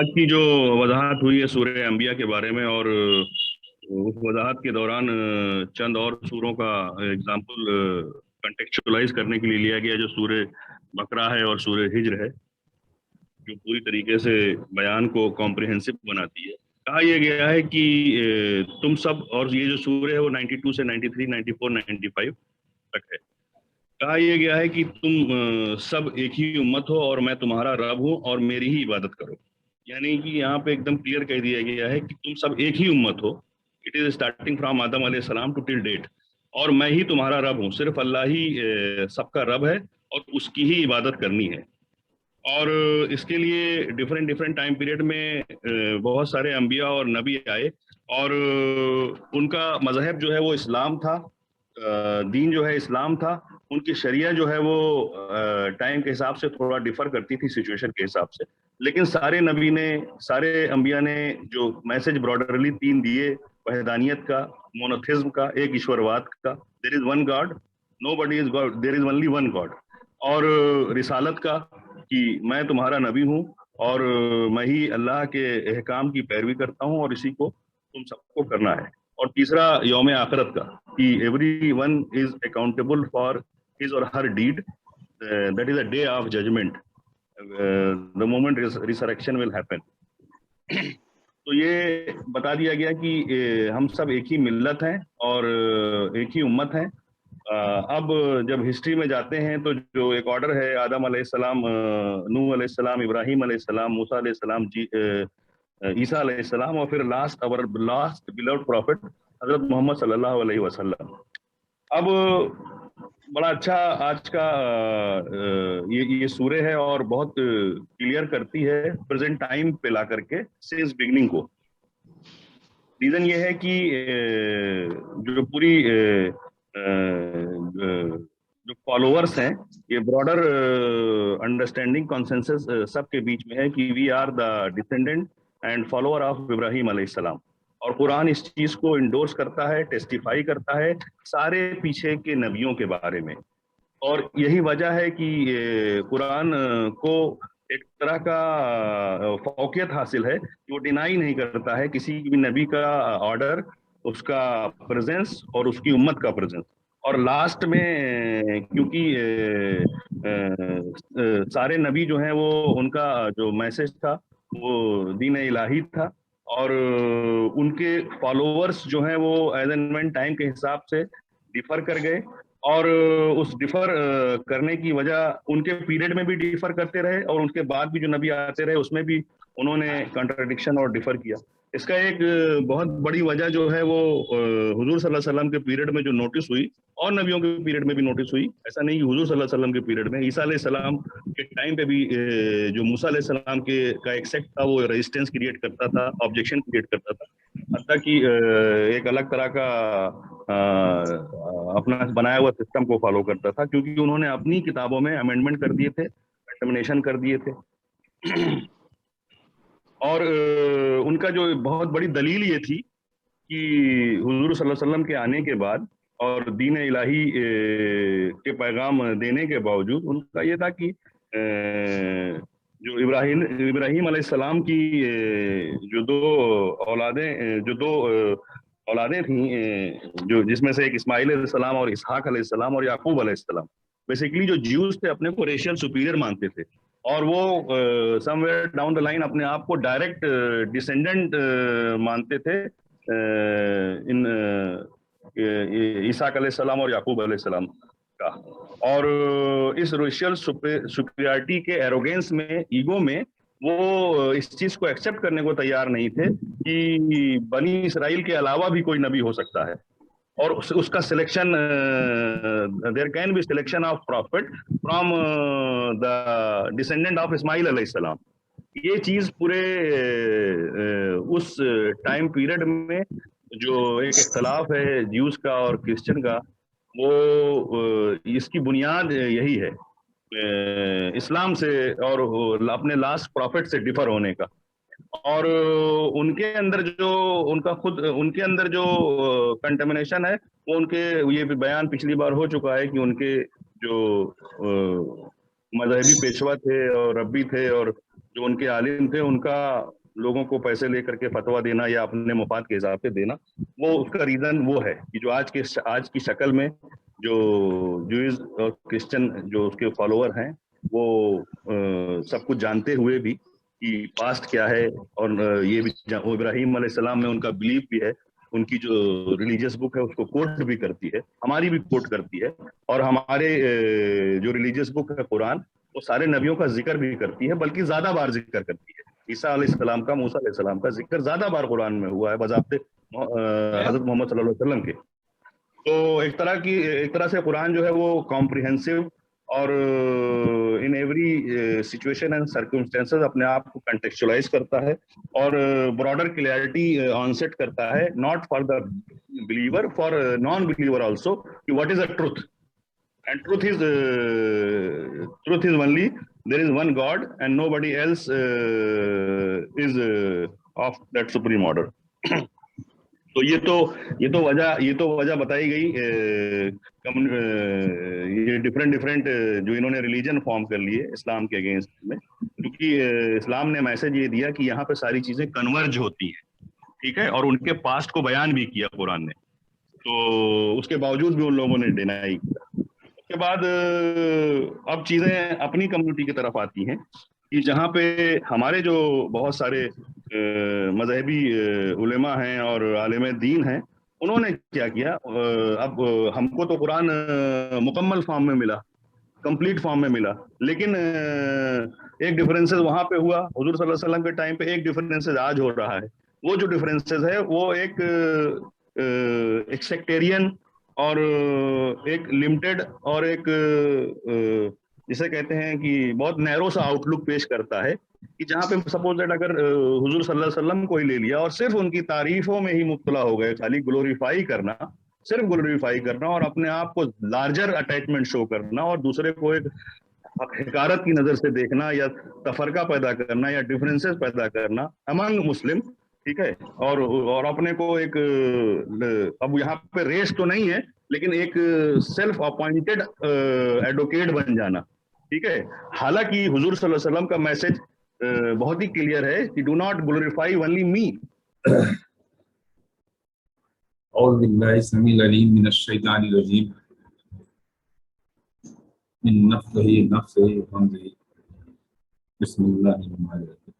आज की जो वजाहत हुई है सूरह अंबिया के बारे में, और उस वजाहत के दौरान चंद और सूरों का एग्जाम्पल कंटेक्चुअलाइज करने के लिए लिया गया, जो सूरह बकरा है और सूरह हिज्र है, जो पूरी तरीके से बयान को कॉम्प्रिहेंसिव बनाती है। कहा यह गया है कि तुम सब, और ये जो सूरह है वो 92 से 93, 94, 95 तक है। कहा यह गया है कि तुम सब एक ही उम्मत हो और मैं तुम्हारा रब हूँ और मेरी ही इबादत करो। यानी कि यहाँ पे एकदम क्लियर कह दिया गया है कि तुम सब एक ही उम्मत हो। इट इज स्टार्टिंग फ्रॉम आदम अलैहि सलाम टू टिल डेट, और मैं ही तुम्हारा रब हूँ। सिर्फ अल्लाह ही सबका रब है और उसकी ही इबादत करनी है। और इसके लिए डिफरेंट डिफरेंट टाइम पीरियड में बहुत सारे अंबिया और नबी आए, और उनका मजहब जो है वो इस्लाम था। दीन जो है इस्लाम था। उनकी शरिया जो है वो टाइम के हिसाब से थोड़ा डिफर करती थी, सिचुएशन के हिसाब से। लेकिन सारे नबी ने, सारे अंबिया ने जो मैसेज ब्रॉडरली तीन दिए, वहदानियत का, मोनोथिज्म का, एक ईश्वरवाद का, there is one God, nobody is God, there is only one God, और रिसालत का कि मैं तुम्हारा नबी हूँ और मैं ही अल्लाह के अहकाम की पैरवी करता हूँ और इसी को तुम सबको करना है। और तीसरा यौम आखरत का, कि every one is accountable for his और हर deed, that is a day of judgement, the moment resurrection will happen. तो ये बता दिया गया कि हम सब एक ही मिल्लत हैं और एक ही उम्मत हैं। अब जब हिस्ट्री में जाते हैं तो जो एक ऑर्डर है, आदम अलैहिस्सलाम, नूह अलैहिस्सलाम, इब्राहिम अलैहिस्सलाम, मूसा अलैहिस्सलाम, ईसा अलैहिस्सलाम, और फिर last, our last beloved profit हजरत मोहम्मद सल्लल्लाहु अलैहि वसल्लम। अब बड़ा अच्छा आज का ये सूरह है, और बहुत क्लियर करती है प्रेजेंट टाइम पे ला करके सिंस बिगनिंग को। रीजन ये है कि जो पूरी जो फॉलोअर्स हैं, ये ब्रॉडर अंडरस्टैंडिंग कॉन्सेंसस सबके बीच में है कि we are the descendant and follower of Ibrahim अलैहिस्सलाम। और कुरान इस चीज को इंडोर्स करता है, टेस्टिफाई करता है सारे पीछे के नबियों के बारे में। और यही वजह है कि कुरान को एक तरह का फौकियत हासिल है कि वो डिनाई नहीं करता है किसी भी नबी का ऑर्डर, उसका प्रेजेंस और उसकी उम्मत का प्रेजेंस। और लास्ट में क्योंकि सारे नबी जो हैं वो, उनका जो मैसेज था वो दीन इलाही था, और उनके फॉलोअर्स जो हैं वो एज एंड व्हेन टाइम के हिसाब से डिफर कर गए। और उस डिफर करने की वजह, उनके पीरियड में भी डिफर करते रहे और उनके बाद भी जो नबी आते रहे उसमें भी उन्होंने कंट्राडिक्शन और डिफर किया। इसका एक बहुत बड़ी वजह जो है वो हुजूर सल्लल्लाहु अलैहि वसल्लम के पीरियड में जो नोटिस हुई, और नबियों के पीरियड में भी नोटिस हुई। ऐसा नहीं कि हुजूर सल्लल्लाहु अलैहि वसल्लम के पीरियड में, ईसा अलैहि सलाम के टाइम पे भी जो मूसा अलैहि सलाम के का एक सेक्ट था वो रेजिस्टेंस क्रिएट करता था, ऑब्जेक्शन क्रिएट करता था। हत्ता कि एक अलग तरह का अपना बनाया हुआ सिस्टम को फॉलो करता था, क्योंकि उन्होंने अपनी किताबों में अमेंडमेंट कर दिए थे, कंटमिनेशन कर दिए थे। और उनका जो बहुत बड़ी दलील ये थी कि हुजूर सल्लल्लाहु अलैहि वसल्लम के आने के बाद और दीन इलाही के पैगाम देने के बावजूद उनका ये था कि जो इब्राहिम इब्राहिम अलैहिस्सलाम की जो दो औलादें, जो दो औलादें थी, जो जिसमें से एक इस्माइल अलैहिस्सलाम और इसहाक अलैहिस्सलाम और याकूब अलैहिस्सलाम, बेसिकली जो ज्यूज थे अपने को रेशियल सुपीरियर मानते थे, और वो समवेयर डाउन द लाइन अपने आप को डायरेक्ट डिसेंडेंट मानते थे इन ईसाक अलैहिस्सलाम और याकूब अलैहिस्सलाम का। और इस रेशियल सुपीरियरिटी के एरोगेंस में, ईगो में, वो इस चीज को एक्सेप्ट करने को तैयार नहीं थे कि बनी इसराइल के अलावा भी कोई नबी हो सकता है, और उसका selection, there can be selection of profit from the descendant of Ismail अलैहिस्सलाम। ये चीज पूरे उस टाइम पीरियड में जो एक इख्तलाफ है ज्यूज का और क्रिश्चियन का, वो इसकी बुनियाद यही है, इस्लाम से और अपने लास्ट प्रॉफिट से डिफर होने का। और उनके अंदर जो, उनका खुद उनके अंदर जो कंटेमिनेशन है, वो उनके, ये भी बयान पिछली बार हो चुका है कि उनके जो मजहबी पेशवा थे और रब्बी थे और जो उनके आलिम थे उनका लोगों को पैसे लेकर के फतवा देना या अपने मुफाद के हिसाब से देना, वो उसका रीजन वो है कि जो आज की शक्ल में जो जूइश और क्रिश्चियन जो उसके फॉलोअर हैं वो सब कुछ जानते हुए भी कि पास्ट क्या है, और ये भी इब्राहिम अलैहिस्सलाम में उनका बिलीफ भी है, उनकी जो रिलीजियस बुक है उसको कोट भी करती है, हमारी भी कोट करती है, और हमारे जो रिलीजियस बुक है कुरान, वो सारे नबियों का जिक्र भी करती है, बल्कि ज्यादा बार जिक्र करती है। ईसा अलैहिस्सलाम का, मूसा अलैहिस्सलाम का जिक्र ज्यादा बार कुरान में हुआ है बजाते हजरत मोहम्मद सल्लल्लाहु अलैहि वसल्लम के। तो एक तरह से कुरान जो है वो कॉम्प्रिहेंसिव और in every situation and circumstances अपने आप को कंटेक्चुअलाइज करता है और ब्रॉडर क्लियरिटी ऑन सेट करता है, not for the believer, for non believer also, कि what is a truth, and truth is only there is one God and nobody else is of that supreme order. तो ये तो वजह बताई गई ये डिफरेंट जो इन्होंने रिलीजन फॉर्म कर लिए इस्लाम के अगेंस्ट में, क्योंकि इस्लाम ने मैसेज ये दिया कि यहाँ पे सारी चीजें कन्वर्ज होती हैं, ठीक है, और उनके पास्ट को बयान भी किया कुरान ने, तो उसके बावजूद भी उन लोगों ने डिनाई किया। उसके बाद अब चीजें अपनी कम्युनिटी की तरफ आती हैं कि जहाँ पे हमारे जो बहुत सारे मजहबी उलेमा हैं और आलिम दीन हैं, उन्होंने क्या किया, अब हमको तो कुरान मुकम्मल फॉर्म में मिला, कंप्लीट फॉर्म में मिला, लेकिन एक डिफरेंसेस वहां पे हुआ हुजूर सल्लल्लाहु अलैहि वसल्लम के टाइम पे, एक डिफरेंसेस आज हो रहा है। वो जो डिफरेंसेस है वो एक सेक्टेरियन और एक लिमिटेड और एक जिसे कहते हैं कि बहुत नैरो सा आउटलुक पेश करता है, कि जहाँ पे सपोज दैट अगर हुजूर सल्लल्लाहु अलैहि वसल्लम को ही ले लिया और सिर्फ उनकी तारीफों में ही मुब्तला हो गए, खाली ग्लोरीफाई करना, सिर्फ ग्लोरीफाई करना और अपने आप को लार्जर अटैचमेंट शो करना और दूसरे को एक हकारत की नजर से देखना या तफरका पैदा करना या डिफरेंसेस पैदा करना अमंग मुस्लिम, ठीक है, और अपने को एक, अब यहाँ पे रेस तो नहीं है, लेकिन एक सेल्फ अपॉइंटेड एडवोकेट बन जाना, ठीक है। हालांकि हुजूर सल्लल्लाहु अलैहि वसल्लम का मैसेज बहुत ही क्लियर है कि do not glorify only me. औज़ु बिल्लाहि समीउल अलीम मिनश शैतानिर रजीम मिन नफ्सिही नफ्सिही व हमज़िही बिस्मिल्लाहिर्रहमानिर्रहीम।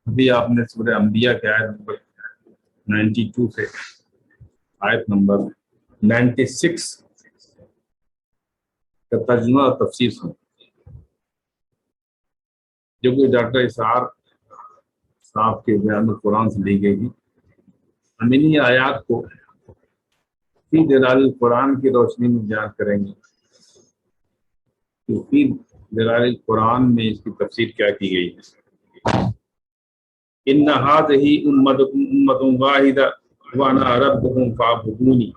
अभी आपने सूरह अंबिया के आयत नंबर 92 से आयत नंबर 96 का तर्जुमा और तफसीर सुना, जो कि डॉक्टर इसार साहब के बयान कुरान से ली गई थी। हम इन्हीं आयात को फी दलाल कुरान की रोशनी में बयान करेंगे कि फी दलाल कुरान में इसकी तफसीर क्या की गई है। इन्ना हाज़िही उम्मतुन वाहिदा व अना रब्बुकुम फ़अबुदूनी,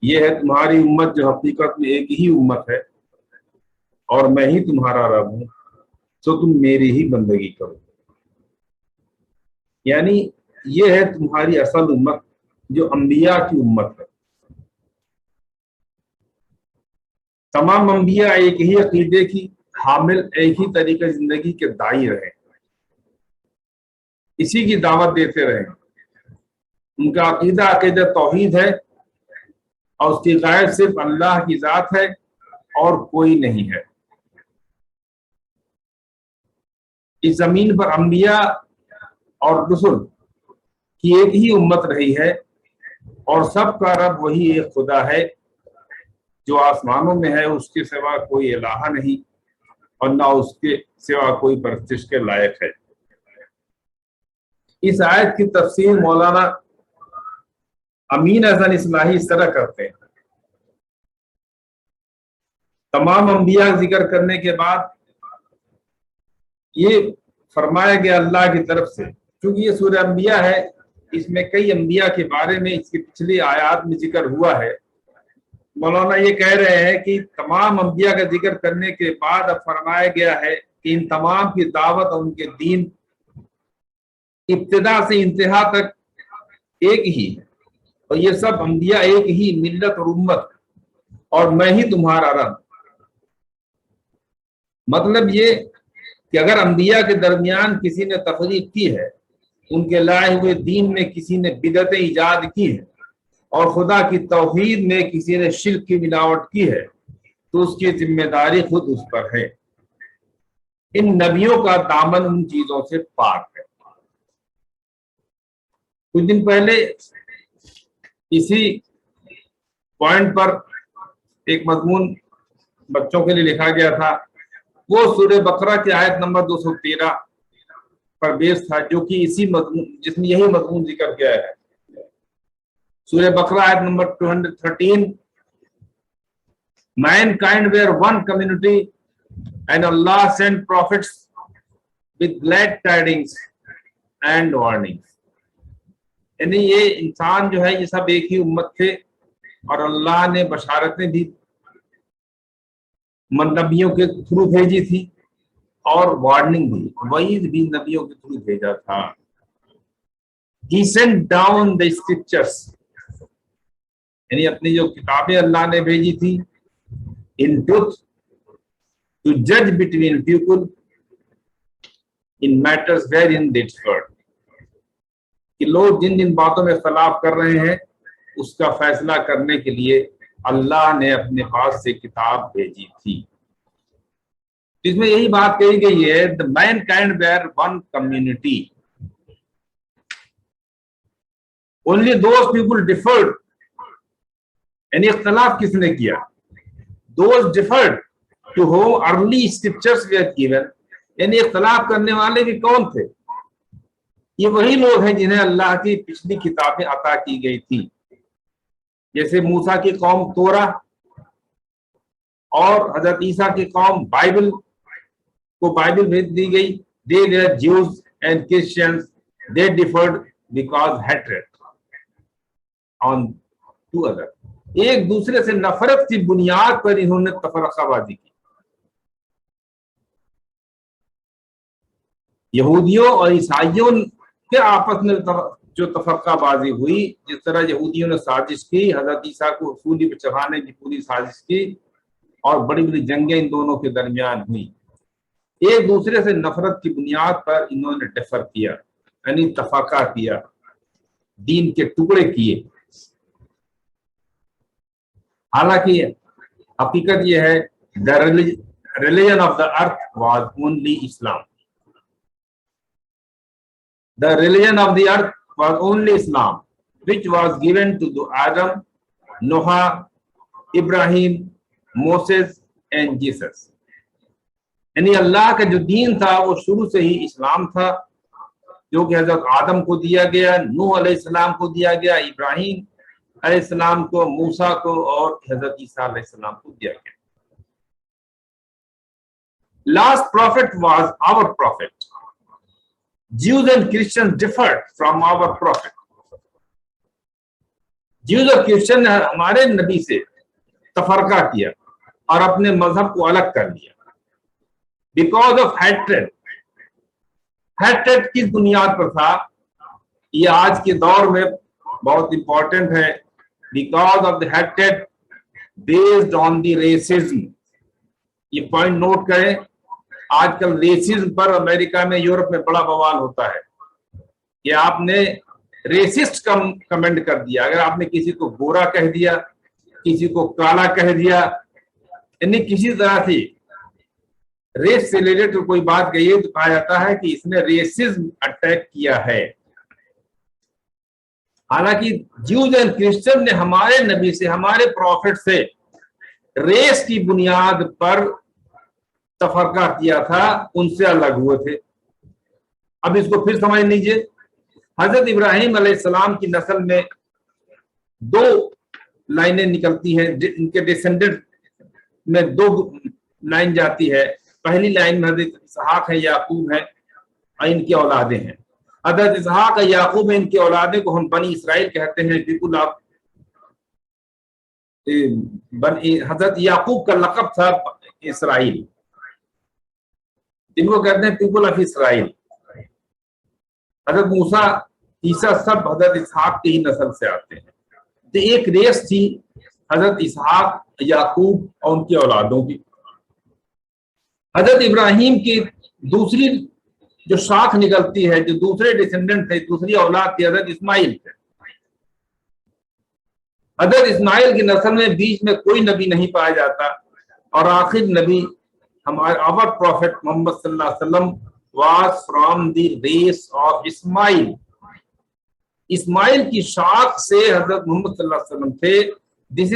ये है तुम्हारी उम्मत जो हकीकत में एक ही उम्मत है और मैं ही तुम्हारा रब हूँ, तो तुम मेरी ही बंदगी करो। यानी ये है तुम्हारी असल उम्मत जो अंबिया की उम्मत है। तमाम अंबिया एक ही अकीदे की हामिल, एक ही तरीके जिंदगी के दाई रहे, इसी की दावत देते रहे। उनका अकीदा अकीदा तौहीद है और उसकी गायब सिर्फ अल्लाह की जात है और कोई नहीं है। इस जमीन पर अंबिया और रसूल की एक ही उम्मत रही है और सबका रब वही एक खुदा है जो आसमानों में है, उसके सिवा कोई इलाहा नहीं और ना उसके सिवा कोई परस्तिश के लायक है। इस आयत की तफसीर मौलाना अमीन हसन इस्लाही इस तरह करते हैं। तमाम अंबिया का जिक्र करने के बाद ये फरमाया गया अल्लाह की तरफ से, क्योंकि ये सूरह अंबिया है, इसमें कई अंबिया के बारे में इसकी पिछली आयात में जिक्र हुआ है। मौलाना ये कह रहे हैं कि तमाम अंबिया का जिक्र करने के बाद अब फरमाया गया है कि इन तमाम की दावत और उनके दीन इब्तिदा से इंतहा तक एक ही है और ये सब अंबिया एक ही मिल्लत और उम्मत, और मैं ही तुम्हारा रब। मतलब یہ کہ اگر انبیاء کے درمیان کسی نے تفریق کی ہے، ان کے لائے ہوئے دین میں کسی نے بدعتیں ایجاد کی ہیں اور خدا کی توحید میں کسی نے شرک کی ملاوٹ کی ہے تو اس کی ذمہ داری خود اس پر ہے۔ ان نبیوں کا دامن ان چیزوں سے پاک ہے۔ کچھ دن پہلے اسی پوائنٹ پر ایک مضمون بچوں کے لیے لکھا گیا تھا، وہ سورہ بقرہ کی آیت نمبر 213 پر بیس تھا، جو کہ اسی مضمون جس میں یہی مضمون ذکر کیا ہے۔ سورہ بقرہ آیت number 213، mankind were one community and Allah sent prophets with glad tidings and warnings۔ یعنی یہ انسان جو ہے یہ سب ایک ہی امت تھے اور اللہ نے بشارتیں دی، نبیوں کے تھرو بھیجی تھی اور وارننگ دی، وعید بھی نبیوں کے تھرو بھیجا تھا۔ He sent down the scriptures، یعنی اپنی جو کتابیں اللہ نے بھیجی تھی، in truth to judge between people in matters wherein they differed، کہ لوگ جن جن باتوں میں اختلاف کر رہے ہیں اس کا فیصلہ کرنے کے لیے اللہ نے اپنے پاس سے کتاب بھیجی تھی۔ جس میں یہی بات کہی گئی ہے، the mankind were one community، only those people differed، یعنی اختلاف کس نے کیا؟ those differed to whom early scriptures were given، یعنی اختلاف کرنے والے بھی کون تھے؟ یہ وہی لوگ ہیں جنہیں اللہ کی پچھلی کتابیں عطا کی گئی تھی، جیسے موسیٰ کی قوم تورا اور حضرت عیسیٰ کی قوم بائبل کو بائبل بھیج دی گئی۔ They were Jews and Christians، they differed because hatred on two other، ایک دوسرے سے نفرت کی بنیاد پر انہوں نے تفرقہ بازی کی۔ یہودیوں اور عیسائیوں کے آپس میں جو تفرقہ بازی ہوئی، جس طرح یہودیوں نے سازش کی حضرت عیسیٰ کو سولی پہ چڑھانے کی پوری سازش کی اور بڑی بڑی جنگیں ان دونوں کے درمیان ہوئی، ایک دوسرے سے نفرت کی بنیاد پر انہوں نے ڈفر کیا، یعنی تفرقہ کیا، دین کے ٹکڑے کیے۔ حالانکہ حقیقت یہ ہے the religion of the earth was only Islam، the religion of the earth was only Islam which was given to Adam، Noah، Ibrahim، Moses and Jesus۔ یعنی اللہ کا جو دین تھا وہ شروع سے ہی اسلام تھا، جو کہ حضرت آدم کو دیا گیا، نوح علیہ السلام کو دیا گیا، ابراہیم علیہ السلام کو، موسیٰ کو اور حضرت عیسیٰ علیہ السلام کو دیا گیا۔ Last prophet was our prophet۔ Jews and Christians differed from our prophet۔ Jews اور کرسچن نے ہمارے نبی سے تفرقہ کیا اور اپنے مذہب کو الگ کر لیا، because of hatred۔ hatred کس بنیاد پر تھا؟ یہ آج کے دور میں بہت امپورٹنٹ ہے۔ because of the hatred based on the racism۔ یہ پوائنٹ نوٹ کریں، آج کل ریسزم پر امریکہ میں، یورپ میں بڑا بوال ہوتا ہے کہ آپ نے ریسسٹ کمنٹ کر دیا، اگر آپ نے کسی کو گورا کہہ دیا، کسی کو کالا کہہ دیا، یعنی کسی طرح سے ریس سے ریلیٹڈ کوئی بات کہی ہے تو کہا جاتا ہے کہ اس نے ریسزم اٹیک کیا ہے۔ حالانکہ جیوز اینڈ کرسچن نے ہمارے نبی سے، ہمارے پروفٹ سے ریس کی بنیاد پر تفرقہ کیا تھا، ان سے الگ ہوئے تھے۔ اب اس کو پھر سمجھ لیجئے، حضرت ابراہیم علیہ السلام کی نسل میں دو لائنیں نکلتی ہیں، ان کے ڈیسینڈنٹ میں دو لائن جاتی ہے۔ پہلی لائن میں حضرت اسحاق ہے، یعقوب ہے اور ان کی اولادیں ہیں۔ حضرت اسحاق اور یعقوب ہیں، ان کی اولادیں کو ہم بنی اسرائیل کہتے ہیں، پیپل آف حضرت یعقوب کا لقب تھا اسرائیل، جن کو کہتے ہیں پیپل آف اسرائیل۔ حضرت موسیٰ، عیسیٰ سب حضرت اسحاق کی ہی نسل سے آتے ہیں۔ تو ایک ریس تھی حضرت اسحاق، یعقوب اور ان کی اولادوں کی۔ حضرت ابراہیم کی دوسری جو شاخ نکلتی ہے، جو دوسرے ڈسینڈنٹ تھے، دوسری اولاد تھی، حضرت اسماعیل تھے۔ حضرت اسماعیل کی نسل میں بیچ میں کوئی نبی نہیں پایا جاتا، اور آخر نبی ہمارے our prophet محمد صلی اللہ علیہ وسلم was from the race of اسماعیل۔ اسماعیل کی شاخ سے حضرت محمد صلی اللہ علیہ وسلم تھے۔ This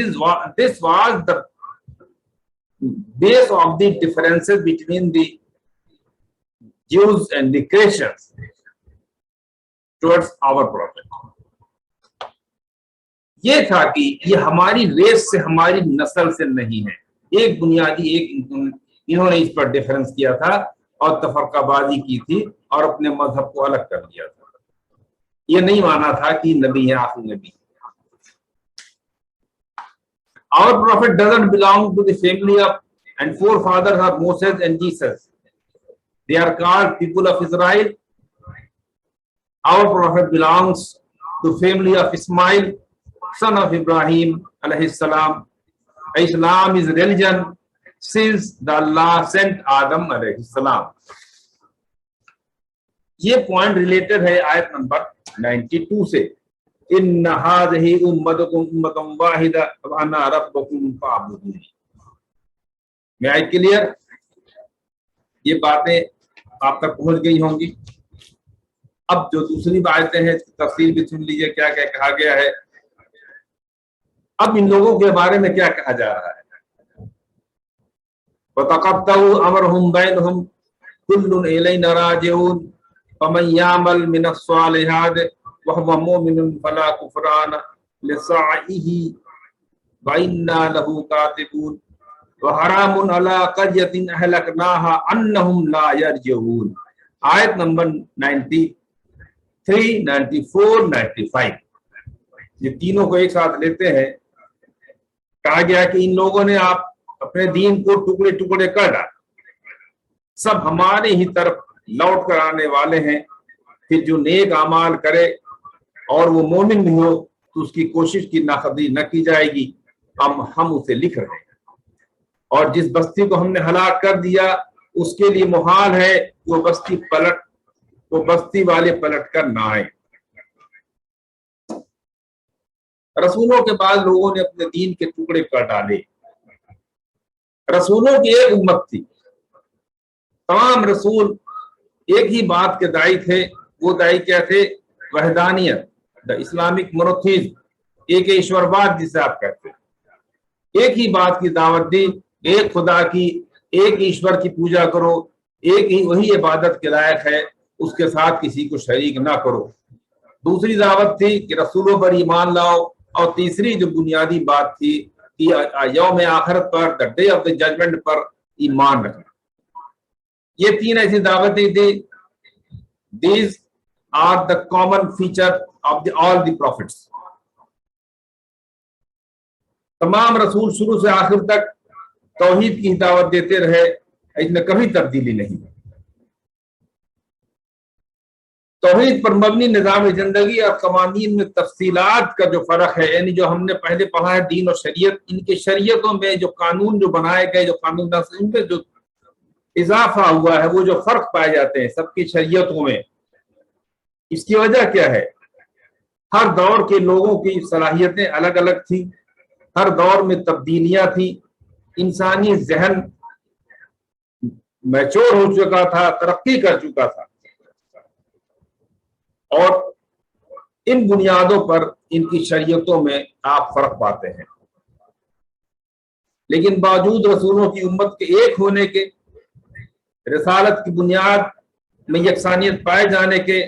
was the base of the differences between the Jews and the Christians towards our prophet۔ یہ تھا کہ یہ ہماری ریس سے، ہماری نسل سے نہیں ہے، ایک بنیادی انہوں نے اس پر ڈیفرنس کیا تھا اور تفرقہ بازی کی تھی اور اپنے مذہب کو الگ کر دیا تھا۔ یہ نہیں مانا تھا کہ نبی ہے، آخری نبی۔ Our prophet doesn't belong to the family of and forefathers are Moses and Jesus. They are called people of Israel. Our prophet belongs to family of Ismail, son of Ibrahim alayhi salam. Islam is religion since the Allah sent Adam alayhi salam. یہ point related ہے آیت number 92 سے، ان هذه امتکم امۃ واحدہ وانا ربکم فاعبدون۔ میں آئی clear? یہ باتیں آپ تک پہنچ گئی ہوں گی۔ اب جو دوسری باتیں ہیں تفصیل بھی سن لیجیے کیا کیا کہا گیا ہے۔ اب ان لوگوں کے بارے میں کیا کہا جا رہا ہے؟ وَتَقَطَّعُوا أَمْرَهُمْ بَيْنَهُمْ كُلٌّ إِلَيْنَا رَاجِعُونَ فَمَنْ يَعْمَلْ مِنَ الصَّالِحَاتِ وَهُوَ مُؤْمِنٌ فَلَا كُفْرَانَ لِسَعْيِهِ وَإِنَّا لَهُ كَاتِبُونَ وَحَرَامٌ عَلَىٰ قَرْيَةٍ أَهْلَكْنَاهَا أَنَّهُمْ لَا يَرْجِعُونَ۔ آیت نمبر 93، 94، 95 یہ تینوں کو ایک ساتھ لیتے ہیں۔ کہا گیا کہ ان لوگوں نے آپ اپنے دین کو ٹکڑے ٹکڑے کر ڈالا، سب ہمارے ہی طرف لوٹ کر آنے والے ہیں، پھر جو نیک اعمال کرے اور وہ مومن بھی ہو تو اس کی کوشش کی ناقدری نہ کی جائے گی، ہم اسے لکھ رہے ہیں، اور جس بستی کو ہم نے ہلاک کر دیا اس کے لیے محال ہے وہ بستی والے پلٹ کر نہ آئے۔ رسولوں کے بعد لوگوں نے اپنے دین کے ٹکڑے کر ڈالے۔ رسولوں کی ایک امت تھی، تمام رسول ایک ہی بات کے داعی تھے۔ وہ داعی کیا تھے؟ وحدانیت، دا اسلامک مونوتھیزم، ایک ایشور باد جسے آپ کہتے ہیں۔ ایک ہی بات کی دعوت دی، ایک خدا کی، ایک ایشور کی پوجا کرو، ایک ہی وہی عبادت کے لائق ہے، اس کے ساتھ کسی کو شریک نہ کرو۔ دوسری دعوت تھی کہ رسولوں پر ایمان لاؤ، اور تیسری جو بنیادی بات تھی کہ یوم آخرت پر، the day of the judgement پر ایمان رکھنا۔ یہ تین ایسی دعوتیں تھی۔ These are the common feature of all the prophets. تمام رسول شروع سے آخر تک توحید کی دعوت دیتے رہے، اس میں کبھی تبدیلی نہیں۔ توحید پر مبنی نظام زندگی اور قوانین میں تفصیلات کا جو فرق ہے، یعنی جو ہم نے پہلے پڑھا ہے دین اور شریعت، ان کے شریعتوں میں جو قانون جو بنائے گئے، جو قانون ان میں جو اضافہ ہوا ہے، وہ جو فرق پائے جاتے ہیں سب کی شریعتوں میں، اس کی وجہ کیا ہے؟ ہر دور کے لوگوں کی صلاحیتیں الگ الگ تھیں، ہر دور میں تبدیلیاں تھیں، انسانی ذہن میچور ہو چکا تھا، ترقی کر چکا تھا، اور ان بنیادوں پر ان کی شریعتوں میں آپ فرق پاتے ہیں۔ لیکن باوجود رسولوں کی امت کے ایک ہونے کے، رسالت کی بنیاد میں یکسانیت پائے جانے کے،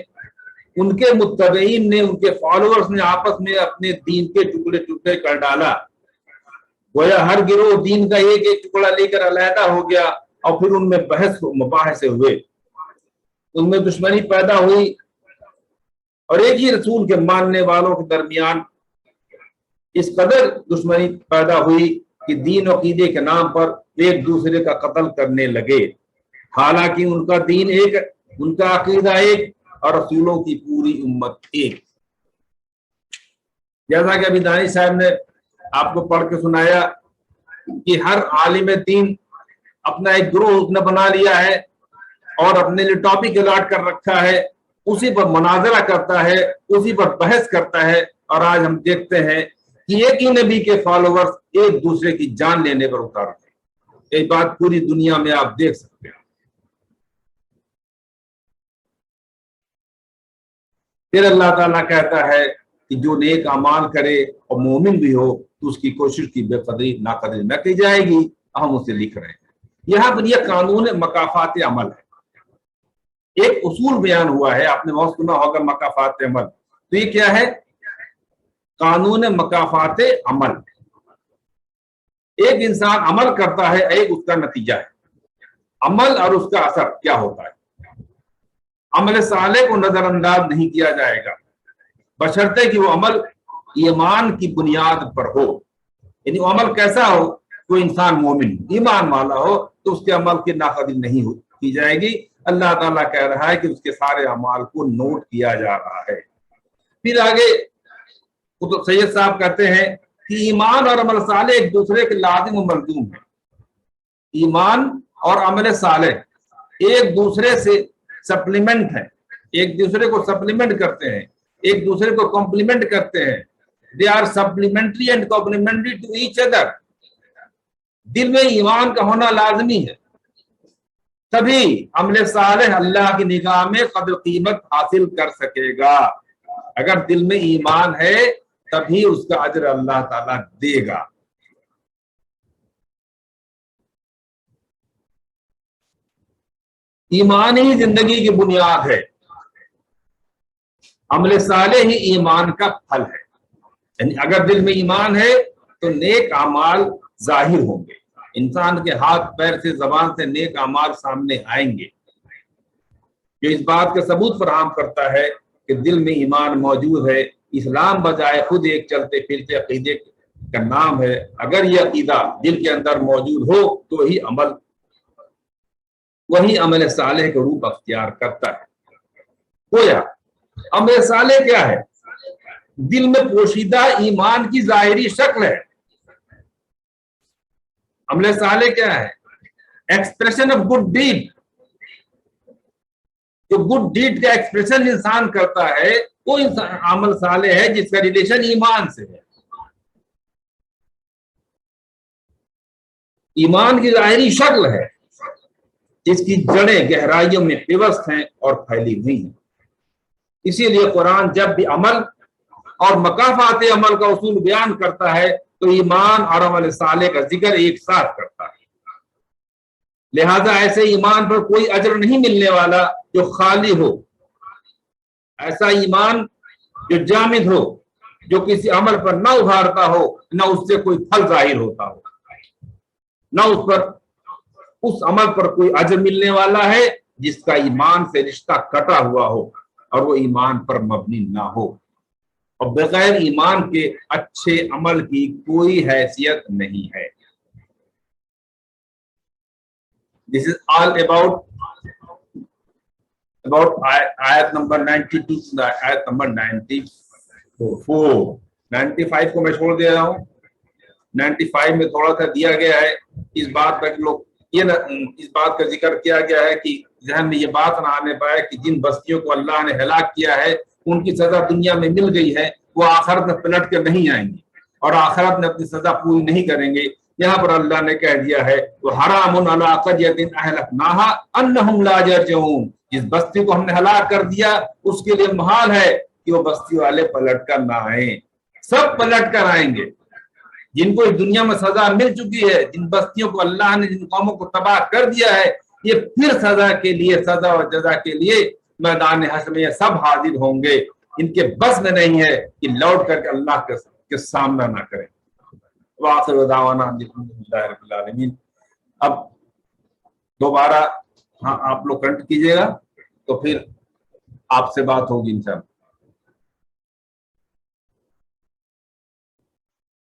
ان کے متبعین نے، ان کے فالوورز نے آپس میں اپنے دین کے ٹکڑے ٹکڑے کر ڈالا۔ گویا ہر گروہ دین کا ایک ایک ٹکڑا لے کر علیحدہ ہو گیا، اور پھر ان میں بحث مباحثے ہوئے، ان میں دشمنی پیدا ہوئی، اور ایک ہی رسول کے ماننے والوں کے درمیان اس قدر دشمنی پیدا ہوئی کہ دین و عقیدے کے نام پر ایک دوسرے کا قتل کرنے لگے، حالانکہ ان کا دین ایک، ان کا عقیدہ ایک، اور رسولوں کی پوری امت ایک۔ جیسا کہ ابھی دانی صاحب نے آپ کو پڑھ کے سنایا کہ ہر عالم دین अपना एक ग्रोह उसने बना लिया है और अपने लिए टॉपिक अलॉट कर रखा है, उसी पर मुनाजरा करता है, उसी पर बहस करता है। और आज हम देखते हैं कि एक ही नबी के फॉलोवर्स एक दूसरे की जान लेने पर उतार हैं। एक बात पूरी दुनिया में आप देख सकते हैं। फिर अल्लाह ताला कहता है कि जो नेक अमाल करे और मोमिन भी हो तो उसकी कोशिश की बेकदरी नाकदरी न की जाएगी। हम उसे लिख रहे हैं। यहाँ पर यह कानून मकाफात अमल है। एक उसूल बयान हुआ है, आपने बहुत सुना होगा मकाफात अमल। तो ये क्या है? कानून मकाफात अमल। एक इंसान अमल करता है, एक उसका नतीजा है। अमल और उसका असर क्या होता है? अमल साले को नजरअंदाज नहीं किया जाएगा बशर्ते कि वो अमल ईमान की बुनियाद पर हो। यानी वो अमल कैसा हो? कोई इंसान मोमिन ईमान वाला हो तो उसके अमल की नाकदरी नहीं की जाएगी। अल्लाह ताला कह रहा है कि उसके सारे अमाल को नोट किया जा रहा है। फिर आगे तो सैयद साहब कहते हैं कि ईमान और अमल साले एक दूसरे के लाजिम और मलजूम है। ईमान और अमल साले एक दूसरे से सप्लीमेंट है, एक दूसरे को सप्लीमेंट करते हैं, एक दूसरे को कॉम्प्लीमेंट करते हैं। They are supplementary and complementary to each other. दिल में ईमान का होना लाजमी है, तभी अमल सालेह अल्लाह की निगाह में कदर कीमत हासिल कर सकेगा। अगर दिल में ईमान है तभी उसका अजर अल्लाह ताला देगा। ईमान ही जिंदगी की बुनियाद है। अमल साले ही ईमान का फल है। यानी अगर दिल में ईमान है तो नेक अमाल जाहिर होंगे। इंसान के हाथ पैर से जबान से नेक अमाल सामने आएंगे। जो इस बात का सबूत फराहम करता है कि दिल में ईमान मौजूद है। इस्लाम बजाय खुद एक चलते फिरते अकीदे का नाम है। अगर यह अकीदा दिल के अंदर मौजूद हो तो वही अमल सालेह का रूप अख्तियार करता है। गोया अमल सालेह क्या है? दिल में पोशीदा ईमान की जाहिरी शक्ल है। अमल सालेह क्या है? Expression of good deed. जो गुड डीड का एक्सप्रेशन इंसान करता है वो इंसान अमल सालेह है, जिसका रिलेशन ईमान से है। ईमान की जाहिरी शक्ल है जिसकी जड़ें गहराइयों में पिवस्त हैं और फैली हुई हैं। इसीलिए कुरान जब भी अमल और मकाफात अमल का उसूल बयान करता है तो ईमान और अमल साले का जिक्र एक साथ करता है। लिहाजा ऐसे ईमान पर कोई अजर नहीं मिलने वाला जो खाली हो। ऐसा ईमान जो जामिद हो, जो किसी अमल पर न उभारता हो, न उससे कोई फल जाहिर होता हो, न उस अमल पर कोई अजर मिलने वाला है जिसका ईमान से रिश्ता कटा हुआ हो और वो ईमान पर मबनी ना हो। और बगैर ईमान के अच्छे अमल की कोई हैसियत नहीं है। दिस इज ऑल अबाउट आयत नंबर 92 आयत नंबर 94। 95 को मैं छोड़ दे रहा हूँ। 95 में थोड़ा सा दिया गया है इस बात का लोग इस बात का जिक्र किया गया है कि जहन में ये बात ना आने पाए कि जिन बस्तियों को अल्लाह ने हलाक किया है उनकी सजा दुनिया में मिल गई है, वो आखिरत में पलट कर नहीं आएंगे और आखिरत में अपनी सजा पूरी नहीं करेंगे। यहाँ पर अल्लाह ने कह दिया है वो हरामुन अला क़र्यतिन अहलकनाहा अन्नहुम ला यरजिऊन। जिस बस्ती को हमने हलाक कर दिया उसके लिए महाल है कि वो बस्ती वाले पलट कर ना आए। सब पलट कर आएंगे। जिनको इस दुनिया में सजा मिल चुकी है, जिन बस्तियों को अल्लाह ने जिन कौमों को तबाह कर दिया है, ये फिर सजा और जजा के लिए मैदान हश्र में ये सब हाजिर होंगे। इनके बस में नहीं है कि लौट करके अल्लाह के सामना ना करें। वाखिर दावाना अल्हम्दुलिल्लाहि रब्बिल आलमीन। अब दोबारा हाँ आप लोग कंट कीजिएगा तो फिर आपसे बात होगी इंशाअल्लाह।